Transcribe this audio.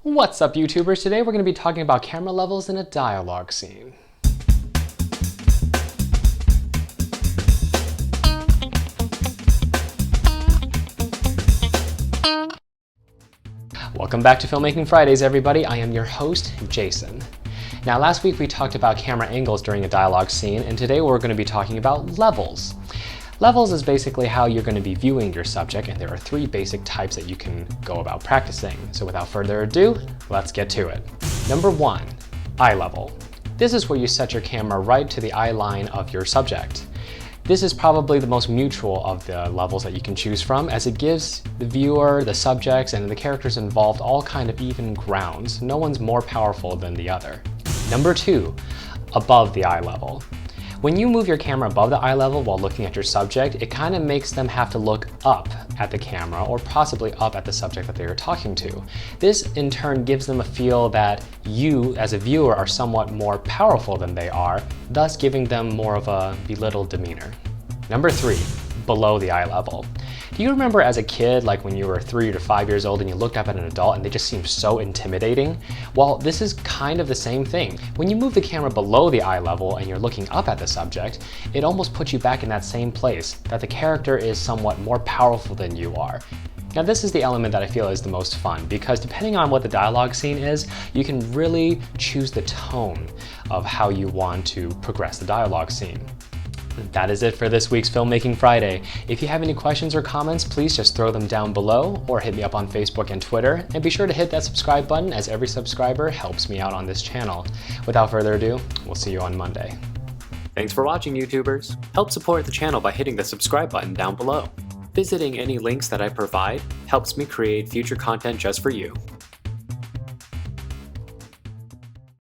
What's up, YouTubers? Today we're going to be talking about camera levels in a dialogue scene. Welcome back to Filmmaking Fridays, everybody. I am your host, Jason. Now, last week we talked about camera angles during a dialogue scene, and today we're going to be talking about levels. Levels is basically how you're going to be viewing your subject, and there are three basic types that you can go about practicing. So without further ado, let's get to it. Number one, eye level. This is where you set your camera right to the eye line of your subject. This is probably the most mutual of the levels that you can choose from, as it gives the viewer, the subjects, and the characters involved all kind of even grounds. No one's more powerful than the other. Number two, above the eye level. When you move your camera above the eye level while looking at your subject, it kind of makes them have to look up at the camera or possibly up at the subject that they are talking to. This in turn gives them a feel that you as a viewer are somewhat more powerful than they are, thus giving them more of a belittled demeanor. Number three, below the eye level. Do you remember as a kid, like when you were 3 to 5 years old and you looked up at an adult and they just seemed so intimidating? Well, this is kind of the same thing. When you move the camera below the eye level and you're looking up at the subject, it almost puts you back in that same place, that the character is somewhat more powerful than you are. Now, this is the element that I feel is the most fun, because depending on what the dialogue scene is, you can really choose the tone of how you want to progress the dialogue scene. That is it for this week's Filmmaking Friday. If you have any questions or comments, please just throw them down below or hit me up on Facebook and Twitter. And be sure to hit that subscribe button, as every subscriber helps me out on this channel. Without further ado, we'll see you on Monday. Thanks for watching, YouTubers. Help support the channel by hitting the subscribe button down below. Visiting any links that I provide helps me create future content just for you.